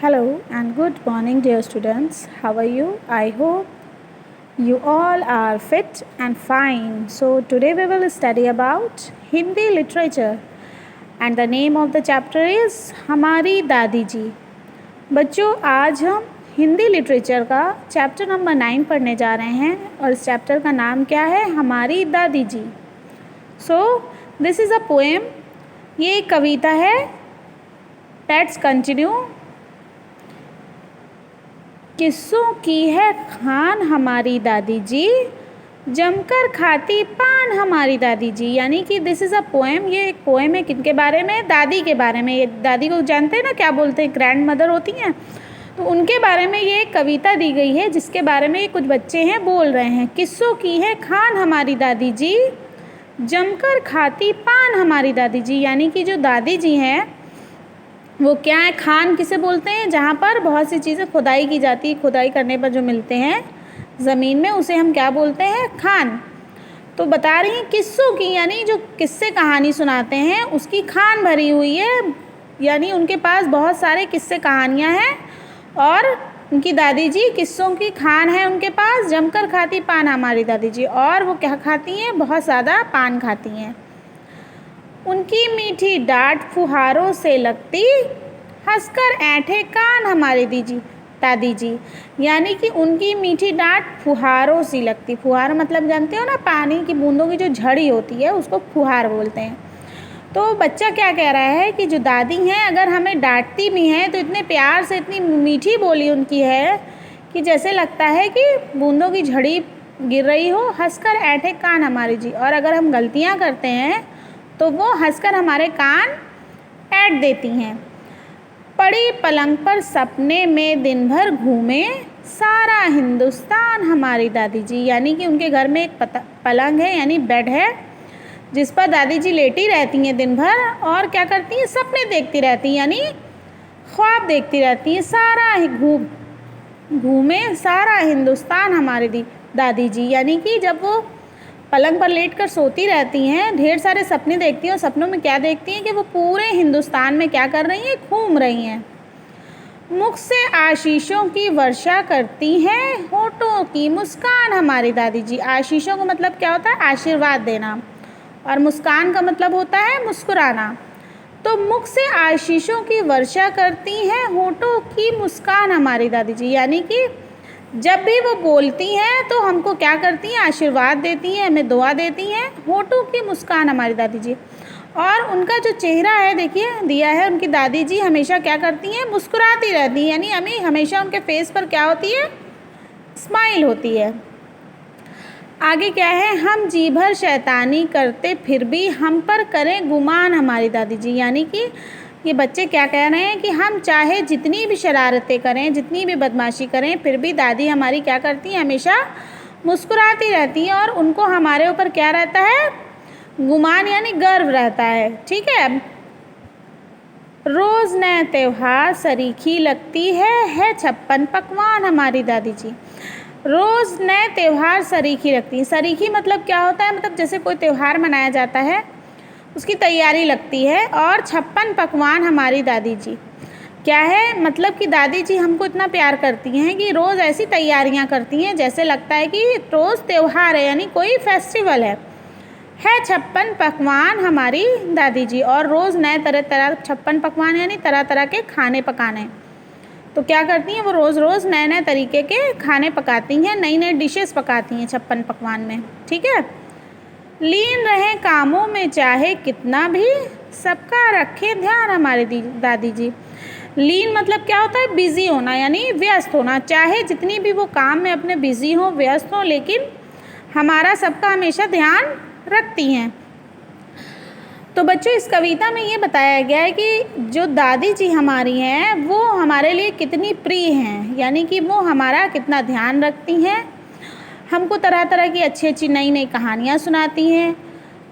Hello and good morning, dear students. How are you? I hope you all are fit and fine. So, today we will study about Hindi literature, and the name of the chapter is हमारी दादी जी. बच्चों, आज हम Hindi literature का chapter number 9 पढ़ने जा रहे हैं और इस चैप्टर का नाम क्या है? हमारी दादी जी. So this is a poem. ये एक कविता है. Let's continue. किस्सों की है खान हमारी दादी जी, जमकर खाती पान हमारी दादी जी. यानी कि दिस इज़ अ पोएम. ये एक पोएम है किनके बारे में? दादी के बारे में. ये दादी को जानते हैं ना, क्या बोलते हैं, ग्रैंड मदर होती हैं, तो उनके बारे में ये एक कविता दी गई है जिसके बारे में ये कुछ बच्चे हैं बोल रहे हैं. किस्सों की है खान हमारी दादी जी, जमकर खाती पान हमारी दादी जी. यानी कि जो दादी जी हैं वो क्या है? खान किसे बोलते हैं? जहाँ पर बहुत सी चीज़ें खुदाई की जाती है, खुदाई करने पर जो मिलते हैं ज़मीन में, उसे हम क्या बोलते हैं? खान. तो बता रही हैं किस्सों की, यानी जो किस्से कहानी सुनाते हैं उसकी खान भरी हुई है. यानी उनके पास बहुत सारे किस्से कहानियाँ हैं और उनकी दादी जी किस्सों की खान है उनके पास. जमकर खाती पान हमारी दादी जी. और वो क्या खाती हैं? बहुत ज़्यादा पान खाती हैं. उनकी मीठी डांट फुहारों से लगती, हंसकर ऐंठे कान हमारी दादी जी. यानी कि उनकी मीठी डांट फुहारों सी लगती. फुहार मतलब जानते हो ना, पानी की बूंदों की जो झड़ी होती है उसको फुहार बोलते हैं. तो बच्चा क्या कह रहा है कि जो दादी हैं अगर हमें डांटती भी हैं तो इतने प्यार से, इतनी मीठी बोली उनकी है कि जैसे लगता है कि बूंदों की झड़ी गिर रही हो. हंसकर ऐंठे कान हमारी जी. और अगर हम गलतियाँ करते हैं तो वो हंसकर हमारे कान ऐंठ देती हैं. पड़ी पलंग पर सपने में दिन भर घूमे, सारा हिंदुस्तान हमारी दादी जी. यानी कि उनके घर में एक पलंग है, यानी बेड है, जिस पर दादी जी लेटी रहती हैं दिन भर और क्या करती हैं? सपने देखती रहती हैं, यानी ख्वाब देखती रहती हैं. सारा घूमे सारा हिंदुस्तान हमारी दादी जी. यानी कि जब वो पलंग पर लेटकर सोती रहती हैं, ढेर सारे सपने देखती हैं और सपनों में क्या देखती हैं कि वो पूरे हिंदुस्तान में क्या कर रही हैं? घूम रही हैं. मुख से आशीषों की वर्षा करती हैं, होठों की मुस्कान हमारी दादी जी. आशीषों का मतलब क्या होता है? आशीर्वाद देना. और मुस्कान का मतलब होता है मुस्कुराना. तो मुख से आशीषों की वर्षा करती हैं, होठों की मुस्कान हमारी दादी जी. यानी कि जब भी वो बोलती हैं तो हमको क्या करती हैं? आशीर्वाद देती हैं, हमें दुआ देती हैं. होठों की मुस्कान हमारी दादी जी. और उनका जो चेहरा है, देखिए दिया है, उनकी दादी जी हमेशा क्या करती हैं? मुस्कुराती रहती हैं. यानी हमें हमेशा उनके फेस पर क्या होती है? स्माइल होती है. आगे क्या है? हम जी भर शैतानी करते फिर भी हम पर करें गुमान हमारी दादी जी. यानी कि ये बच्चे क्या कह रहे हैं कि हम चाहे जितनी भी शरारतें करें, जितनी भी बदमाशी करें, फिर भी दादी हमारी क्या करती हैं? हमेशा मुस्कुराती रहती हैं और उनको हमारे ऊपर क्या रहता है? गुमान यानी गर्व रहता है. ठीक है. रोज़ नए त्योहार सरीखी लगती है 56 पकवान हमारी दादी जी. रोज़ नए त्योहार सरीखी लगती है. सरीखी मतलब क्या होता है? मतलब जैसे कोई त्यौहार मनाया जाता है उसकी तैयारी लगती है. और 56 पकवान हमारी दादी जी क्या है? मतलब कि दादी जी हमको इतना प्यार करती हैं कि रोज़ ऐसी तैयारियां करती हैं जैसे लगता है कि रोज़ त्यौहार है, यानी कोई फेस्टिवल है 56 पकवान हमारी दादी जी. और रोज़ नए तरह 56 पकवान यानी तरह तरह के खाने पकाने. तो क्या करती हैं? वो रोज़ रोज़ नए नए तरीके के खाने पकाती हैं, नई नई डिशेस पकाती हैं 56 पकवान में. ठीक है. लीन रहे कामों में चाहे कितना भी, सबका रखे ध्यान हमारी दादी जी. लीन मतलब क्या होता है? बिज़ी होना, यानी व्यस्त होना. चाहे जितनी भी वो काम में अपने बिज़ी हों, व्यस्त हों, लेकिन हमारा सबका हमेशा ध्यान रखती हैं. तो बच्चों, इस कविता में ये बताया गया है कि जो दादी जी हमारी हैं वो हमारे लिए कितनी प्रिय हैं. यानी कि वो हमारा कितना ध्यान रखती हैं, हमको तरह तरह की अच्छी अच्छी नई नई कहानियाँ सुनाती हैं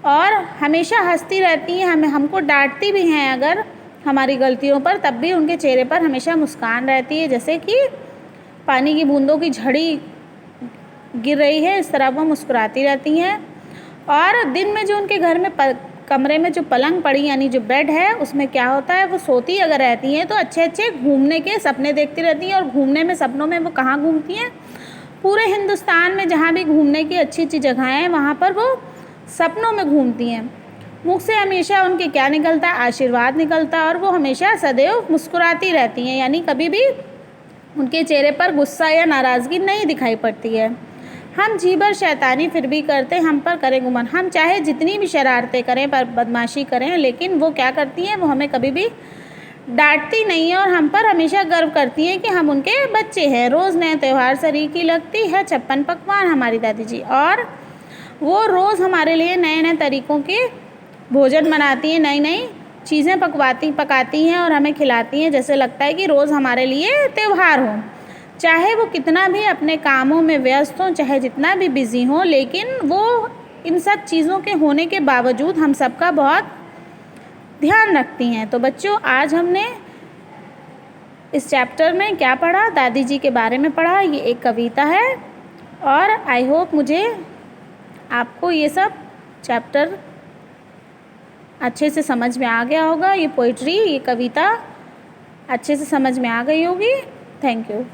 और हमेशा हंसती रहती हैं. हमको डांटती भी हैं अगर हमारी गलतियों पर, तब भी उनके चेहरे पर हमेशा मुस्कान रहती है. जैसे कि पानी की बूंदों की झड़ी गिर रही है, इस तरह वो मुस्कुराती रहती हैं. और दिन में जो उनके घर में कमरे में जो पलंग पड़ी यानी जो बेड है उसमें क्या होता है, वो सोती अगर रहती हैं तो अच्छे अच्छे घूमने के सपने देखती रहती हैं। और घूमने में सपनों में वो कहाँ घूमती हैं, पूरे हिंदुस्तान में जहाँ भी घूमने की अच्छी अच्छी जगहें हैं वहाँ पर वो सपनों में घूमती हैं। मुख से हमेशा उनके क्या निकलता है, आशीर्वाद निकलता है। और वो हमेशा सदैव मुस्कुराती रहती हैं, यानी कभी भी उनके चेहरे पर गुस्सा या नाराज़गी नहीं दिखाई पड़ती है। हम जी भर शैतानी फिर भी करते हम पर करें गुमान। हम चाहे जितनी भी शरारतें करें, पर बदमाशी करें, लेकिन वो क्या करती हैं, वो हमें कभी भी डांटती नहीं है और हम पर हमेशा गर्व करती हैं कि हम उनके बच्चे हैं। रोज़ नए त्यौहार सरीकी लगती है 56 पकवान हमारी दादी जी। और वो रोज़ हमारे लिए नए नए तरीक़ों के भोजन बनाती हैं, नई नई चीज़ें पकाती हैं और हमें खिलाती हैं, जैसे लगता है कि रोज़ हमारे लिए त्यौहार हो। चाहे वो कितना भी अपने कामों में व्यस्त हों, चाहे जितना भी बिज़ी हों, लेकिन वो इन सब चीज़ों के होने के बावजूद हम सबका बहुत ध्यान रखती हैं। तो बच्चों, आज हमने इस चैप्टर में क्या पढ़ा, दादी जी के बारे में पढ़ा। ये एक कविता है और आई होप मुझे आपको ये सब चैप्टर अच्छे से समझ में आ गया होगा। ये पोइट्री, ये कविता अच्छे से समझ में आ गई होगी। Thank you.